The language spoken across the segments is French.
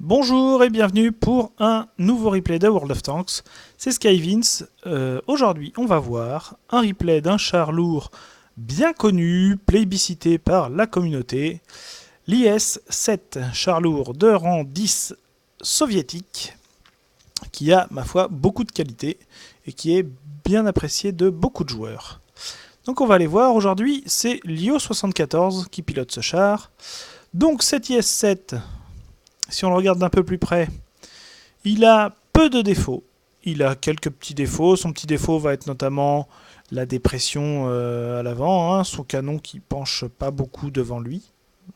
Bonjour et bienvenue pour un nouveau replay de World of Tanks, c'est SkyVince. Aujourd'hui on va voir un replay d'un char lourd bien connu, plébiscité par la communauté, l'IS-7, char lourd de rang 10 soviétique, qui a ma foi beaucoup de qualité et qui est bien apprécié de beaucoup de joueurs. Donc on va aller voir, aujourd'hui c'est Lyo74 qui pilote ce char. Donc cet IS-7... si on le regarde d'un peu plus près, il a peu de défauts. Il a quelques petits défauts. Son petit défaut va être notamment la dépression à l'avant. Son canon qui penche pas beaucoup devant lui.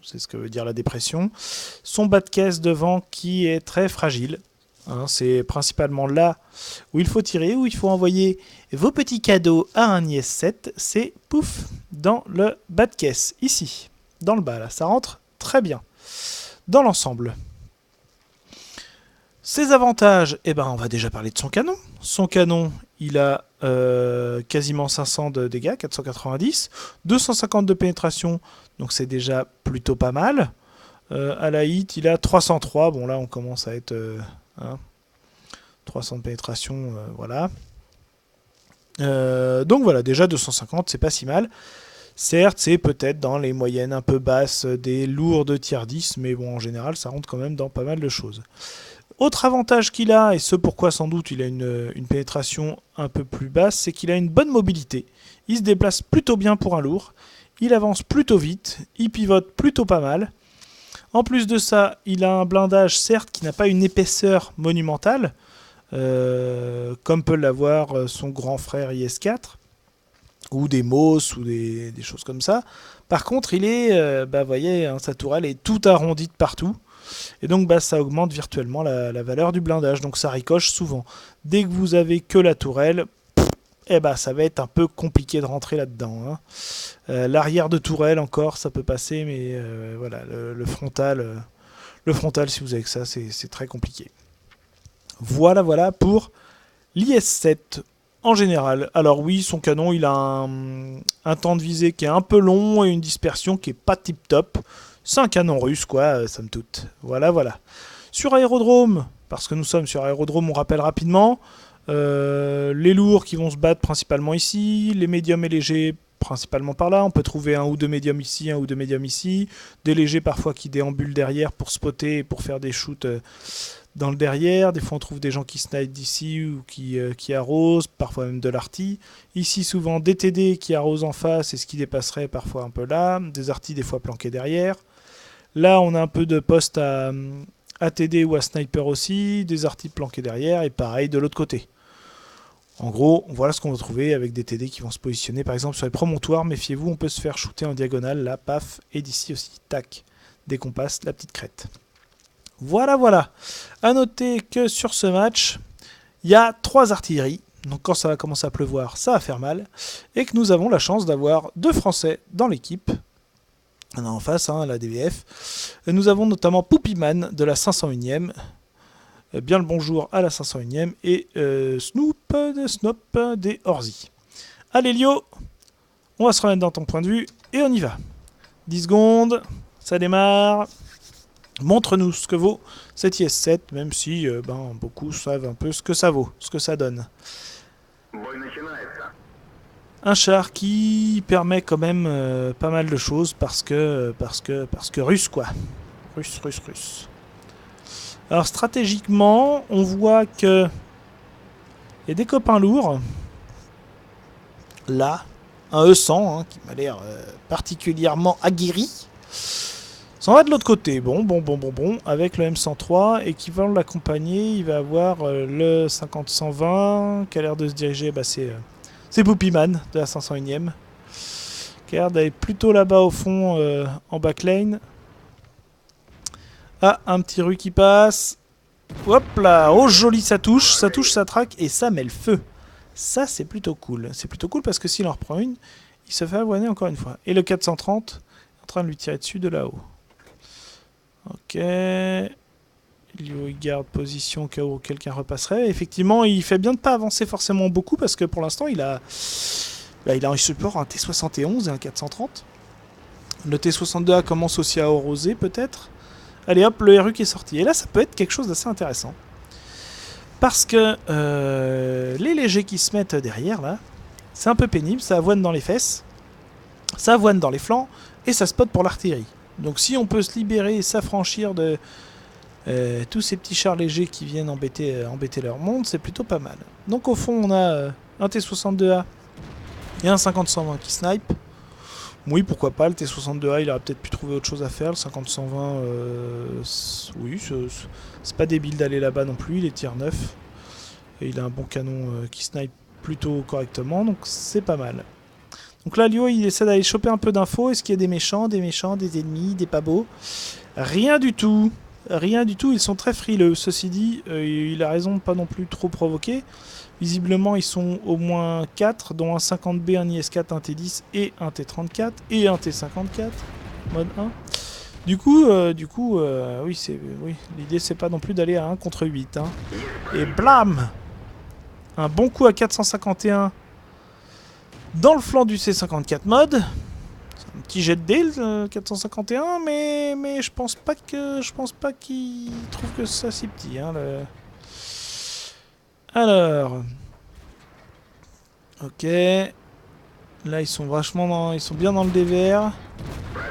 C'est ce que veut dire la dépression. Son bas de caisse devant qui est très fragile. C'est principalement là où il faut tirer, où il faut envoyer vos petits cadeaux à un IS-7. C'est pouf, dans le bas de caisse, ici, dans le bas. Là, ça rentre très bien dans l'ensemble. Ses avantages, on va déjà parler de son canon. Son canon, il a quasiment 500 de dégâts, 490, 250 de pénétration, donc c'est déjà plutôt pas mal. À la hit, il a 303, bon là on commence à être 300 de pénétration, voilà. Donc voilà, déjà 250, c'est pas si mal. Certes, c'est peut-être dans les moyennes un peu basses des lourds de tier 10, mais bon, en général, ça rentre quand même dans pas mal de choses. Autre avantage qu'il a, et ce pourquoi sans doute il a une pénétration un peu plus basse, c'est qu'il a une bonne mobilité. Il se déplace plutôt bien pour un lourd, il avance plutôt vite, il pivote plutôt pas mal. En plus de ça, il a un blindage certes qui n'a pas une épaisseur monumentale, comme peut l'avoir son grand frère IS-4, ou des MOS, ou des choses comme ça. Par contre, il est, vous voyez, sa tourelle est toute arrondie de partout. Et donc ça augmente virtuellement la valeur du blindage, donc ça ricoche souvent. Dès que vous avez que la tourelle, ça va être un peu compliqué de rentrer là-dedans. L'arrière de tourelle encore, ça peut passer, mais voilà, le frontal, si vous avez que ça, c'est très compliqué. Voilà pour l'IS-7 en général. Alors oui, son canon, il a un temps de visée qui est un peu long et une dispersion qui est pas tip-top. C'est un canon russe, quoi, somme toute. Voilà. Sur aérodrome, parce que nous sommes sur aérodrome, on rappelle rapidement, les lourds qui vont se battre principalement ici, les médiums et légers principalement par là. On peut trouver un ou deux médiums ici, un ou deux médiums ici, des légers parfois qui déambulent derrière pour spotter et pour faire des shoots dans le derrière. Des fois on trouve des gens qui snipe d'ici ou qui arrosent, parfois même de l'arty. Ici souvent des TD qui arrosent en face et ce qui dépasserait parfois un peu là, des arty des fois planqués derrière. Là, on a un peu de poste à TD ou à sniper aussi, des artis planqués derrière, et pareil de l'autre côté. En gros, voilà ce qu'on va trouver avec des TD qui vont se positionner, par exemple sur les promontoires. Méfiez-vous, on peut se faire shooter en diagonale, là, paf, et d'ici aussi, tac, dès qu'on passe la petite crête. Voilà. A noter que sur ce match, il y a 3 artilleries, donc quand ça va commencer à pleuvoir, ça va faire mal, et que nous avons la chance d'avoir 2 Français dans l'équipe. On a en face la DVF. Nous avons notamment Poupyman de la 501e. Bien le bonjour à la 501e. Et Snop des Orzi. Allez Lyo, on va se remettre dans ton point de vue et on y va. 10 secondes, ça démarre. Montre-nous ce que vaut cet IS-7, même si beaucoup savent un peu ce que ça vaut, ce que ça donne. Un char qui permet quand même pas mal de choses parce que russe quoi. Russe. Alors stratégiquement, on voit que il y a des copains lourds. Là, un E100 qui m'a l'air particulièrement aguerri. Ça va de l'autre côté. Bon. Avec le M103 et qui va l'accompagner, il va avoir le 50-120 qui a l'air de se diriger. C'est Poupyman de la 501e. Qui a l'air d'aller plutôt là-bas au fond en backlane. Ah, un petit rue qui passe. Hop là, oh joli, ça touche, ça traque et ça met le feu. Ça c'est plutôt cool. C'est plutôt cool parce que s'il en reprend une, il se fait avoiner encore une fois. Et le 430 est en train de lui tirer dessus de là-haut. Ok. Il garde position au cas où quelqu'un repasserait. Effectivement, il fait bien de ne pas avancer forcément beaucoup parce que pour l'instant, il a un support, un T71 et un 430. Le T62A commence aussi à arroser peut-être. Allez hop, le RU qui est sorti. Et là, ça peut être quelque chose d'assez intéressant. Parce que les légers qui se mettent derrière, là, c'est un peu pénible. Ça avoine dans les fesses, ça avoine dans les flancs, et ça spot pour l'artillerie. Donc si on peut se libérer et s'affranchir de tous ces petits chars légers qui viennent embêter leur monde, c'est plutôt pas mal. Donc au fond, on a un T-62A et un 50-120 qui snipe. Oui, pourquoi pas, le T-62A, il aurait peut-être pu trouver autre chose à faire. Le 50-120, oui, c'est pas débile d'aller là-bas non plus, il est tier 9. Et il a un bon canon qui snipe plutôt correctement, donc c'est pas mal. Donc là, Lio, il essaie d'aller choper un peu d'infos. Est-ce qu'il y a des méchants, des ennemis, des pas beaux? Rien du tout. Rien du tout, ils sont très frileux. Ceci dit, il a raison de pas non plus trop provoquer. Visiblement, ils sont au moins 4, dont un 50B, un IS-4, un T10 et un T34 et un T54, mode 1. Du coup, oui, l'idée c'est pas non plus d'aller à 1 contre 8. Hein. Et blam! Un bon coup à 451 dans le flanc du C54 mode. C'est un petit jet de dé, le 451, mais je pense pas qu'il trouve que ça si petit. Hein, Alors, ok. Là, ils sont ils sont bien dans le DVR.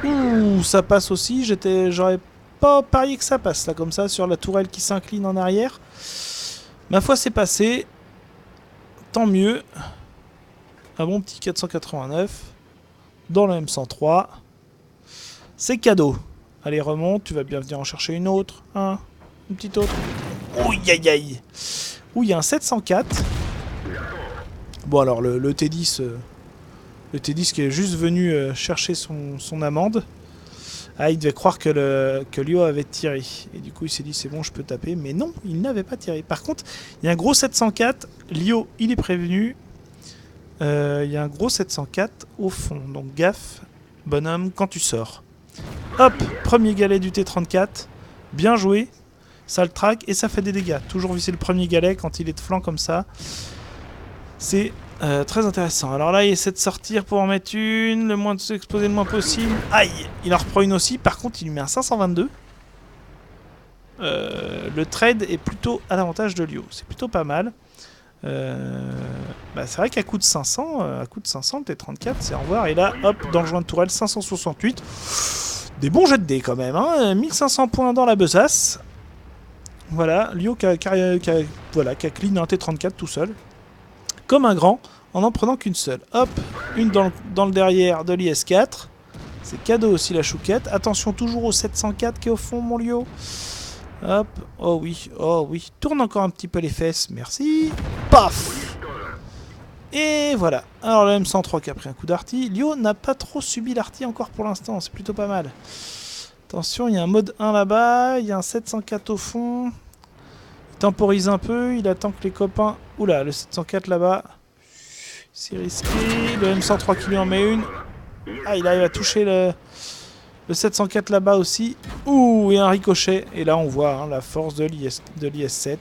Ouh, ça passe aussi. J'aurais pas parié que ça passe là, comme ça, sur la tourelle qui s'incline en arrière. Ma foi, c'est passé. Tant mieux. Un bon petit 489 dans le M103. C'est cadeau. Allez, remonte. Tu vas bien venir en chercher une autre. Une petite autre. Ouh, aïe aïe. Ouh, il y a un 704. Bon, alors le T10. Le T10 qui est juste venu chercher son amende. Ah, il devait croire que Lio avait tiré. Et du coup, il s'est dit, c'est bon, je peux taper. Mais non, il n'avait pas tiré. Par contre, il y a un gros 704. Lio, il est prévenu. Il y a un gros 704 au fond. Donc, gaffe, bonhomme, quand tu sors. Hop, premier galet du T34. Bien joué. Ça le traque et ça fait des dégâts. Toujours viser le premier galet quand il est de flanc comme ça. C'est très intéressant. Alors là, il essaie de sortir pour en mettre une, le moins de s'exposer le moins possible. Aïe, il en reprend une aussi. Par contre, il lui met un 522. Le trade est plutôt à l'avantage de Lio. C'est plutôt pas mal. C'est vrai qu'à coup de 500, le T34, c'est au revoir. Et là, hop, dans le joint de tourelle, 568. Des bons jets de dés quand même. Hein. 1500 points dans la besace. Voilà, Lio qui a clean un T34 tout seul. Comme un grand, en prenant qu'une seule. Hop, une dans le derrière de l'IS-4. C'est cadeau aussi la chouquette. Attention toujours au 704 qui est au fond, mon Lio. Hop, oh oui. Tourne encore un petit peu les fesses, merci. Paf! Et voilà. Alors le M103 qui a pris un coup d'arty. Lio n'a pas trop subi l'arty encore pour l'instant, c'est plutôt pas mal. Attention, il y a un mode 1 là-bas, il y a un 704 au fond. Il temporise un peu, il attend que les copains... Oula, le 704 là-bas. C'est risqué. Le M103 qui lui en met une. Ah, il arrive à toucher le 704 là-bas aussi. Ouh, et un ricochet. Et là, on voit la force de l'IS-7.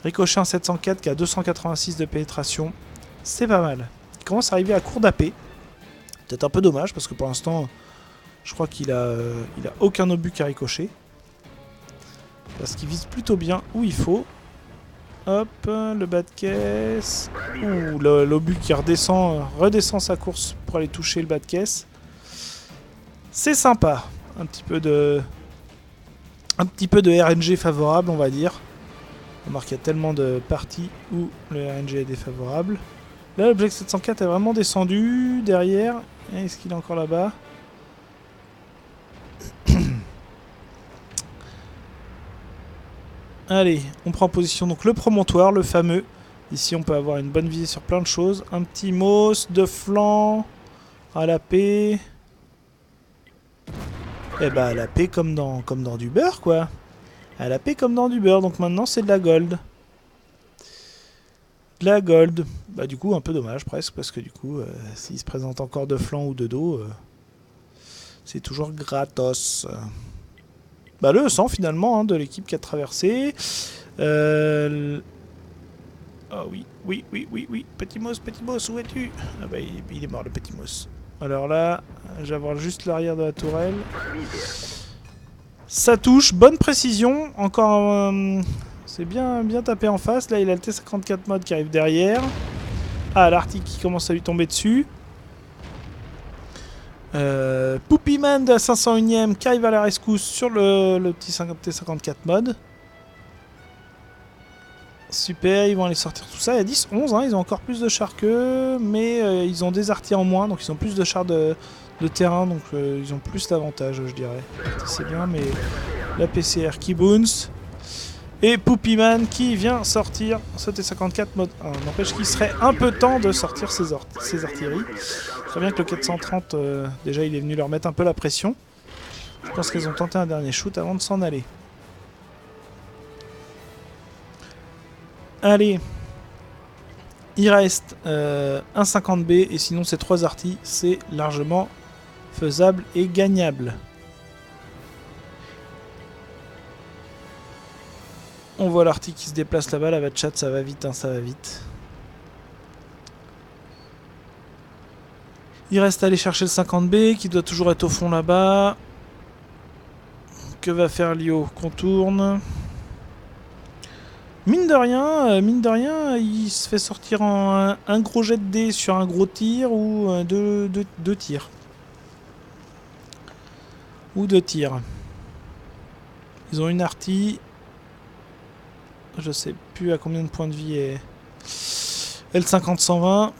Ricochet un 704 qui a 286 de pénétration. C'est pas mal. Il commence à arriver à court d'AP. Peut-être un peu dommage parce que pour l'instant... Je crois qu'il a aucun obus qu'à ricocher. Parce qu'il vise plutôt bien où il faut. Hop, le bas de caisse. Ouh, l'obus qui redescend sa course pour aller toucher le bas de caisse. C'est sympa. Un petit peu de RNG favorable, on va dire. On remarque qu'il y a tellement de parties où le RNG est défavorable. Là, l'object 704 est vraiment descendu derrière. Est-ce qu'il est encore là-bas ? Allez, on prend en position donc le promontoire, le fameux. Ici, on peut avoir une bonne visée sur plein de choses. Un petit MOS de flanc à la paix. Eh bah, à la paix comme dans du beurre, quoi. À la paix comme dans du beurre. Donc maintenant, c'est de la gold. De la gold. Bah, du coup, un peu dommage presque, parce que du coup, s'il se présente encore de flanc ou de dos, c'est toujours gratos. Bah, le sang finalement de l'équipe qui a traversé. Ah oui. Petit Moss, où es-tu? Ah bah il est mort le petit Moss. Alors là, je vais avoir juste l'arrière de la tourelle. Ça touche, bonne précision. Encore... c'est bien tapé en face. Là, il a le T54 mode qui arrive derrière. Ah, l'Arctique qui commence à lui tomber dessus. Poopyman de la 501ème qui arrive à la rescousse sur le petit T54 mode. Super, ils vont aller sortir tout ça. Il y a 10-11, hein, ils ont encore plus de chars qu'eux, mais ils ont des artilleurs en moins, donc ils ont plus de chars de terrain, donc ils ont plus d'avantages, je dirais. C'est bien, mais la PCR qui bounce. Et Poopyman qui vient sortir ce T54 mode 1. N'empêche qu'il serait un peu temps de sortir ses artilleries. Très bien que le 430, déjà il est venu leur mettre un peu la pression. Je pense qu'ils ont tenté un dernier shoot avant de s'en aller. Allez, il reste un 50B et sinon ces 3 artis, c'est largement faisable et gagnable. On voit l'arti qui se déplace là-bas, la chat, ça va vite, hein, ça va vite. Il reste à aller chercher le 50B qui doit toujours être au fond là-bas. Que va faire Lio? Contourne. Mine de rien, il se fait sortir en un gros jet de dés sur un gros tir ou deux tirs. Ou 2 tirs. Ils ont une artie. Je sais plus à combien de points de vie est L50-120.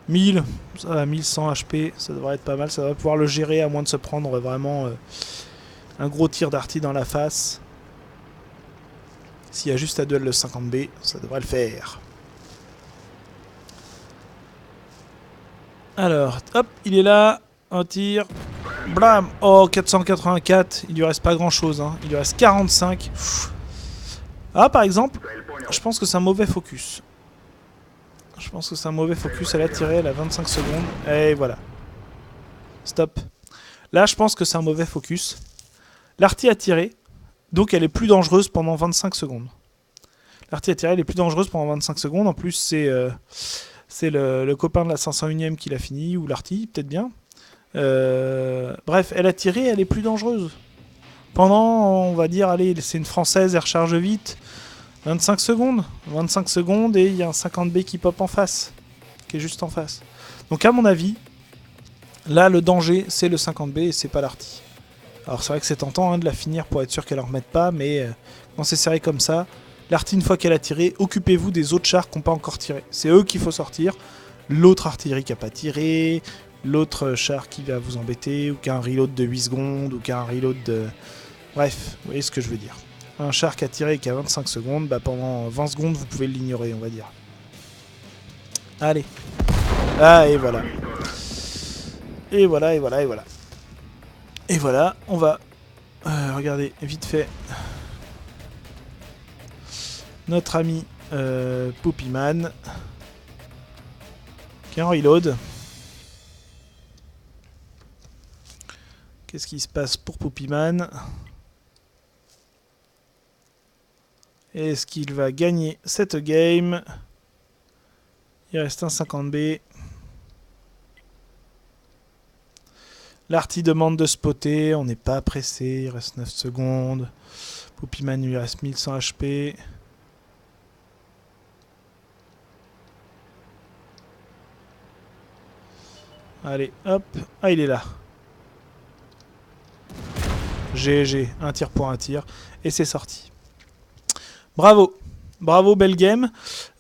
1000, ça va, 1100 HP, ça devrait être pas mal, ça va pouvoir le gérer à moins de se prendre vraiment un gros tir d'artie dans la face. S'il y a juste à duel le 50B, ça devrait le faire. Alors, hop, il est là, un tir, blam, oh 484, il lui reste pas grand chose, hein. Il lui reste 45. Ah, par exemple, je pense que c'est un mauvais focus. Je pense que c'est un mauvais focus, elle a tiré, elle a 25 secondes, et voilà. Stop. Là, je pense que c'est un mauvais focus. L'artie a tiré, donc elle est plus dangereuse pendant 25 secondes. L'artie a tiré, elle est plus dangereuse pendant 25 secondes, en plus c'est le copain de la 501ème qui l'a fini, ou l'artie, peut-être bien. Bref, elle a tiré, elle est plus dangereuse. Pendant, on va dire, allez, c'est une française, elle recharge vite. 25 secondes. 25 secondes et il y a un 50B qui pop en face. Qui est juste en face. Donc à mon avis, là le danger c'est le 50B et c'est pas l'artie. Alors c'est vrai que c'est tentant hein, de la finir pour être sûr qu'elle en remette pas, mais quand c'est serré comme ça, l'artie une fois qu'elle a tiré, occupez-vous des autres chars qui n'ont pas encore tiré. C'est eux qu'il faut sortir. L'autre artillerie qui n'a pas tiré, l'autre char qui va vous embêter, ou qui a un reload de 8 secondes, ou qui a un reload de... Bref, vous voyez ce que je veux dire. Un char qui a tiré et qui a 25 secondes, bah pendant 20 secondes vous pouvez l'ignorer on va dire. Allez. Ah et voilà. Et voilà, et voilà, et voilà. Et voilà, on va... regardez, vite fait. Notre ami Poopyman. Qui est en reload. Qu'est-ce qui se passe pour Poopyman ? Est-ce qu'il va gagner cette game? Il reste un 50B. L'artie demande de spotter. On n'est pas pressé. Il reste 9 secondes. Poopyman, il lui reste 1100 HP. Allez, hop. Ah, il est là. GG. Un tir pour un tir. Et c'est sorti. Bravo, bravo, belle game.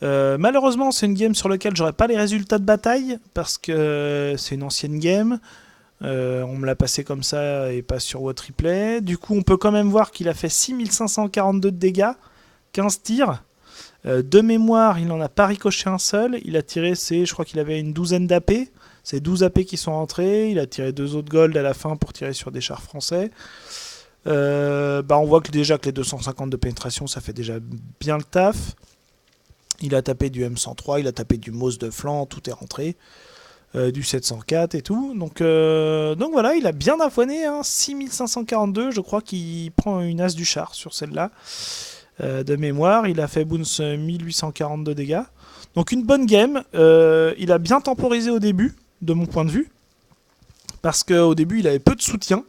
Malheureusement, c'est une game sur laquelle j'aurais pas les résultats de bataille parce que c'est une ancienne game. On me l'a passé comme ça et pas sur What Replay. Du coup, on peut quand même voir qu'il a fait 6542 de dégâts, 15 tirs. De mémoire, il n'en a pas ricoché un seul. Il a tiré, je crois qu'il avait une douzaine d'AP. C'est 12 AP qui sont rentrés. Il a tiré 2 autres gold à la fin pour tirer sur des chars français. On voit que déjà que les 250 de pénétration ça fait déjà bien le taf. Il a tapé du M103, il a tapé du MOS de flanc, tout est rentré, du 704 et tout, donc voilà, il a bien affonné, hein, 6542, je crois qu'il prend une as du char sur celle-là, de mémoire. Il a fait bounce 1842 dégâts, donc une bonne game. Il a bien temporisé au début, de mon point de vue, parce qu'au début il avait peu de soutien.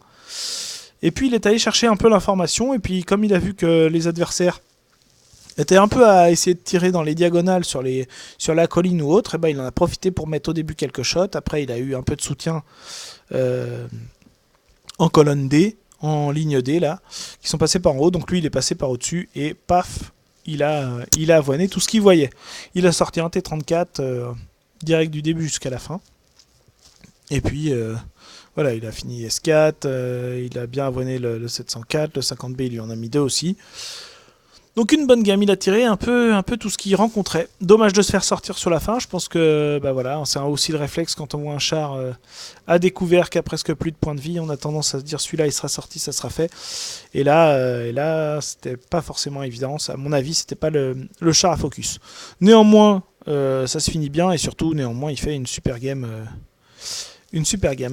Et puis il est allé chercher un peu l'information, et puis comme il a vu que les adversaires étaient un peu à essayer de tirer dans les diagonales sur la colline ou autre, et ben il en a profité pour mettre au début quelques shots. Après il a eu un peu de soutien en colonne D, en ligne D là, qui sont passés par en haut, donc lui il est passé par au-dessus, et paf, il a avoiné tout ce qu'il voyait. Il a sorti un T34 direct du début jusqu'à la fin. Et puis voilà, il a fini S4, il a bien avoiné le 704, le 50B il lui en a mis 2 aussi. Donc une bonne gamme, il a tiré un peu tout ce qu'il rencontrait. Dommage de se faire sortir sur la fin, je pense que bah voilà, c'est aussi le réflexe quand on voit un char à découvert qui a presque plus de points de vie, on a tendance à se dire celui-là il sera sorti, ça sera fait. Et là c'était pas forcément évident, à mon avis c'était pas le char à focus. Néanmoins, ça se finit bien et surtout néanmoins il fait une super game.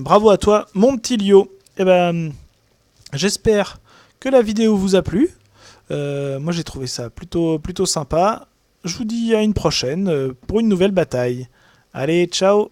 Bravo à toi mon petit Lio. Et ben j'espère que la vidéo vous a plu. Moi j'ai trouvé ça plutôt sympa. Je vous dis à une prochaine pour une nouvelle bataille. Allez, ciao!